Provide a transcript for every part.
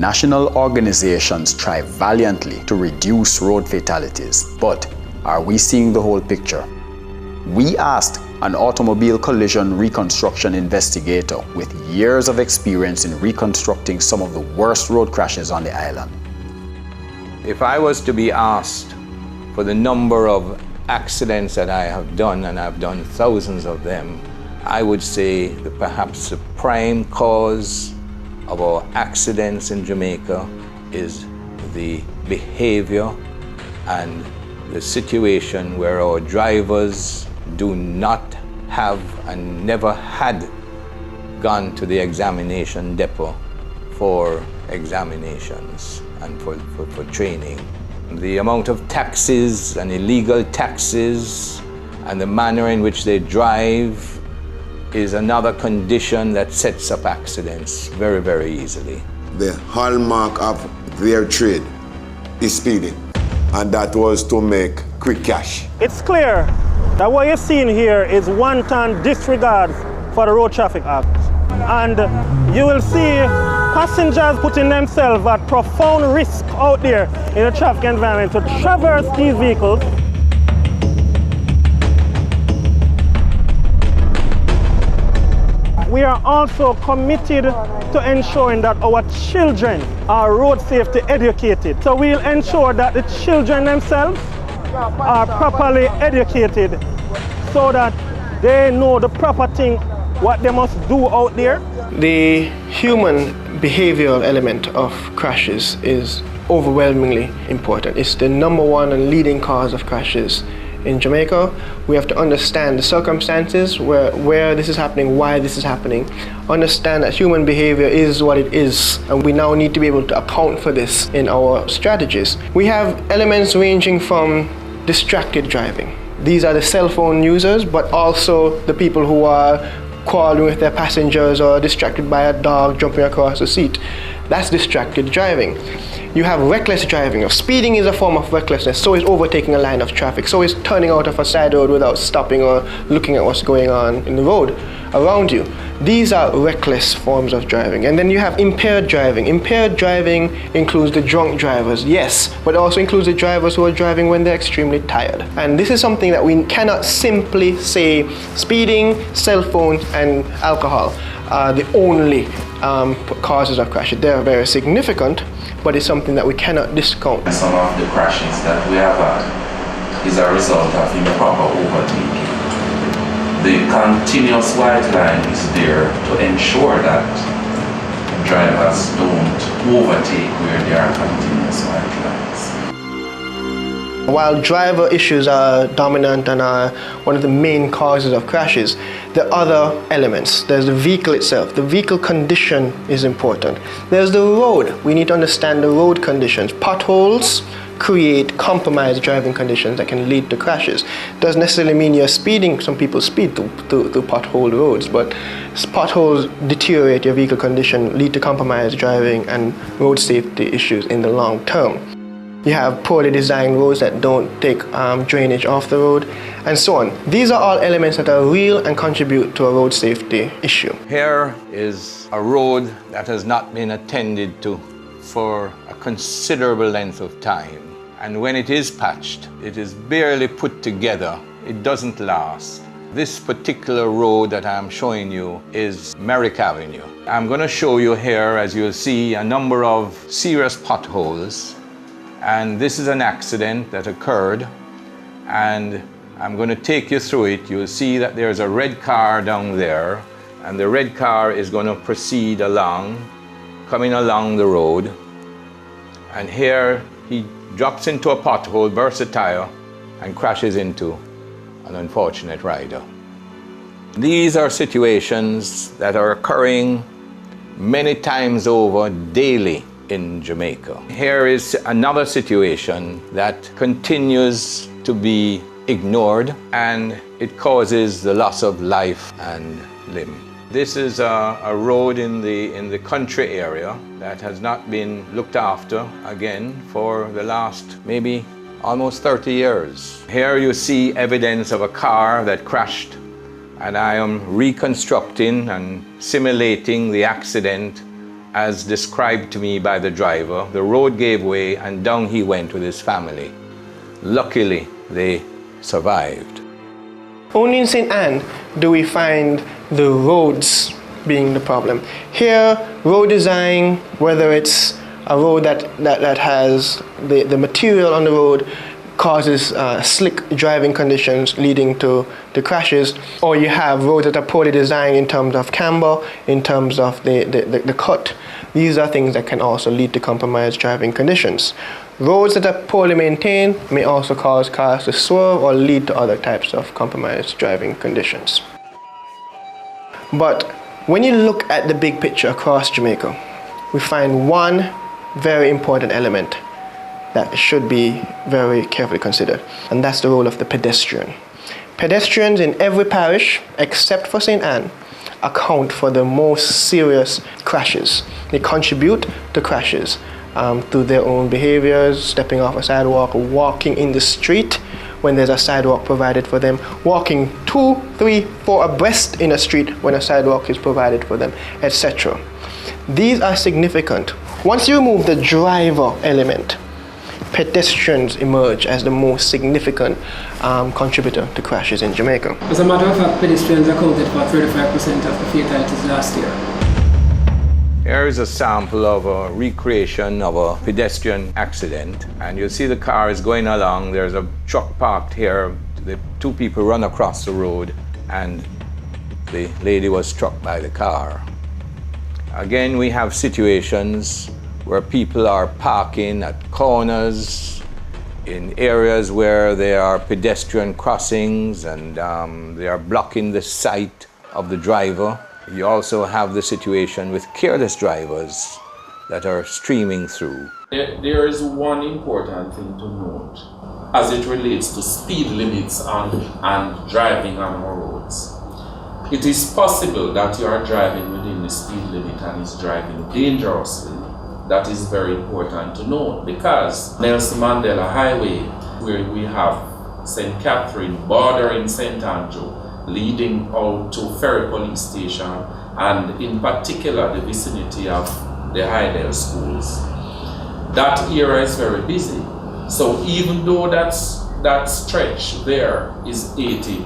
National organizations try valiantly to reduce road fatalities, but are we seeing the whole picture? We asked an automobile collision reconstruction investigator with years of experience in reconstructing some of the worst road crashes on the island. If I was to be asked for the number of accidents that I have done, and I've done thousands of them, I would say that perhaps the prime cause of our accidents in Jamaica is the behavior and the situation where our drivers do not have and never had gone to the examination depot for examinations and for training. The amount of taxes and illegal taxes and the manner in which they drive is another condition that sets up accidents very, very easily. The hallmark of their trade is speeding, and that was to make quick cash. It's clear that what you're seeing here is wanton disregard for the Road Traffic Act. And you will see passengers putting themselves at profound risk out there in the traffic environment to traverse these vehicles. We are also committed to ensuring that our children are road safety educated. So we'll ensure that the children themselves are properly educated so that they know the proper thing, what they must do out there. The human behavioral element of crashes is overwhelmingly important. It's the #1 and leading cause of crashes in Jamaica. We have to understand the circumstances where this is happening, why this is happening, understand that human behavior is what it is, and we now need to be able to account for this in our strategies. We have elements ranging from distracted driving. These are the cell phone users, but also the people who are quarreling with their passengers or distracted by a dog jumping across the seat. That's distracted driving. You have reckless driving. Speeding is a form of recklessness. So is overtaking a line of traffic. So is turning out of a side road without stopping or looking at what's going on in the road around you. These are reckless forms of driving. And then you have impaired driving. Impaired driving includes the drunk drivers, yes, but also includes the drivers who are driving when they're extremely tired. And this is something that we cannot simply say speeding, cell phones, and alcohol are the only causes of crashes. They are very significant, but it's something that we cannot discount. Some of the crashes that we have had is a result of improper overtaking. The continuous white line is there to ensure that drivers don't overtake where there are continuous white lines. While driver issues are dominant and are one of the main causes of crashes, there are other elements. There's the vehicle itself. The vehicle condition is important. There's the road. We need to understand the road conditions. Potholes create compromised driving conditions that can lead to crashes. Doesn't necessarily mean you're speeding. Some people speed through potholed roads, but potholes deteriorate your vehicle condition, lead to compromised driving and road safety issues in the long term. You have poorly designed roads that don't take drainage off the road, and so on. These are all elements that are real and contribute to a road safety issue. Here is a road that has not been attended to for a considerable length of time. And when it is patched, it is barely put together. It doesn't last. This particular road that I'm showing you is Merrick Avenue. I'm going to show you here, as you'll see, a number of serious potholes. And this is an accident that occurred, and I'm going to take you through it. You'll see that there's a red car down there, and the red car is going to proceed along, coming along the road. And here he drops into a pothole, bursts a tire, and crashes into an unfortunate rider. These are situations that are occurring many times over daily in Jamaica. Here is another situation that continues to be ignored, and it causes the loss of life and limb. This is a road in the country area that has not been looked after again for the last maybe almost 30 years. Here you see evidence of a car that crashed, and I am reconstructing and simulating the accident as described to me by the driver. The road gave way and down he went with his family. Luckily, they survived. Only in St. Anne do we find the roads being the problem. Here, road design, whether it's a road that has the material on the road causes slick driving conditions leading to the crashes, or you have roads that are poorly designed in terms of camber, in terms of the cut. These are things that can also lead to compromised driving conditions. Roads that are poorly maintained may also cause cars to swerve or lead to other types of compromised driving conditions. But when you look at the big picture across Jamaica, we find one very important element that should be very carefully considered, and that's the role of the pedestrian. Pedestrians in every parish, except for St. Anne, account for the most serious crashes. They contribute to crashes through their own behaviors, stepping off a sidewalk, walking in the street when there's a sidewalk provided for them, walking 2, 3, 4 abreast in a street when a sidewalk is provided for them, etc. These are significant. Once you remove the driver element, pedestrians emerge as the most significant contributor to crashes in Jamaica. As a matter of fact, pedestrians accounted for 35% of the fatalities last year. Here is a sample of a recreation of a pedestrian accident, and you see the car is going along. There's a truck parked here. The two people run across the road, and the lady was struck by the car. Again, we have situations where people are parking at corners, in areas where there are pedestrian crossings, and they are blocking the sight of the driver. You also have the situation with careless drivers that are streaming through. There is one important thing to note as it relates to speed limits and driving on our roads. It is possible that you are driving within the speed limit and is driving dangerously. That is very important to note, because Nelson Mandela Highway, where we have St. Catherine bordering St. Andrew, leading out to Ferry Police Station, and in particular the vicinity of the Highdale schools. That area is very busy. So even though that stretch there is 80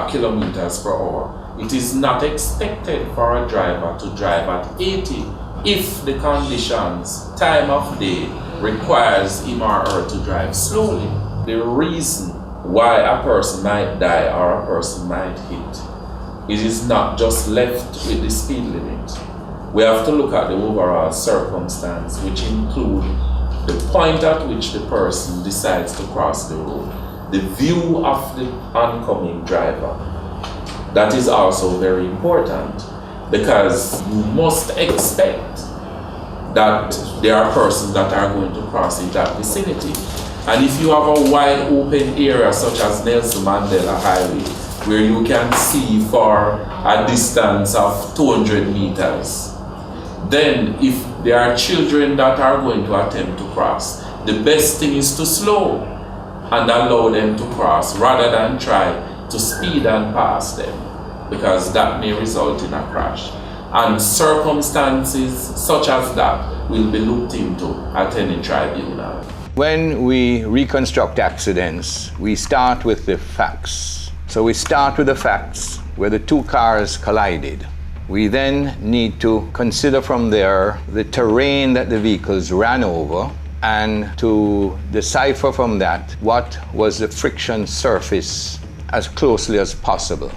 kilometers per hour, it is not expected for a driver to drive at 80 if the conditions, time of day, requires him or her to drive slowly. The reason why a person might die or a person might hit, it is not just left with the speed limit. We have to look at the overall circumstance, which include the point at which the person decides to cross the road, the view of the oncoming driver. That is also very important, because you must expect that there are persons that are going to cross in that vicinity. And if you have a wide open area such as Nelson Mandela Highway, where you can see for a distance of 200 meters, then if there are children that are going to attempt to cross, the best thing is to slow and allow them to cross rather than try to speed and pass them, because that may result in a crash. And circumstances such as that will be looked into at any tribunal. When we reconstruct accidents, we start with the facts. So we start with the facts where the two cars collided. We then need to consider from there the terrain that the vehicles ran over, and to decipher from that what was the friction surface as closely as possible.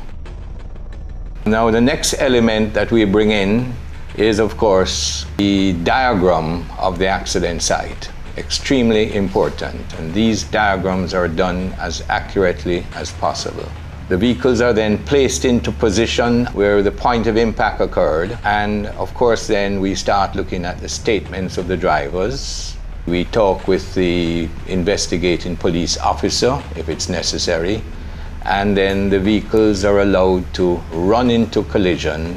Now, the next element that we bring in is, of course, the diagram of the accident site. Extremely important, and these diagrams are done as accurately as possible. The vehicles are then placed into position where the point of impact occurred, and of course then we start looking at the statements of the drivers. We talk with the investigating police officer if it's necessary, and then the vehicles are allowed to run into collision,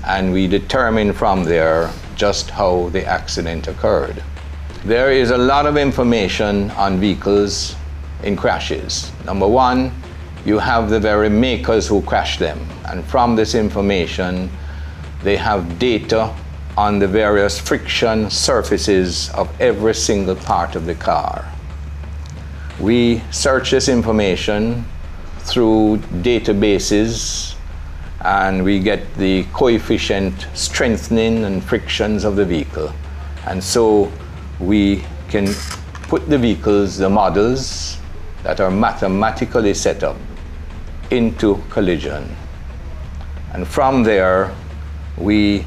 and we determine from there just how the accident occurred. There is a lot of information on vehicles in crashes. Number one, you have the very makers who crashed them, and from this information they have data on the various friction surfaces of every single part of the car. We search this information through databases, and we get the coefficient strengthening and frictions of the vehicle. And so we can put the vehicles, the models that are mathematically set up, into collision. And from there, we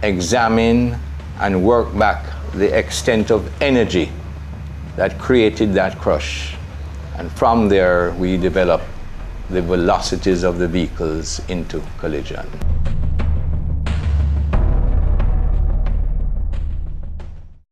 examine and work back the extent of energy that created that crush. And from there, we develop the velocities of the vehicles into collision.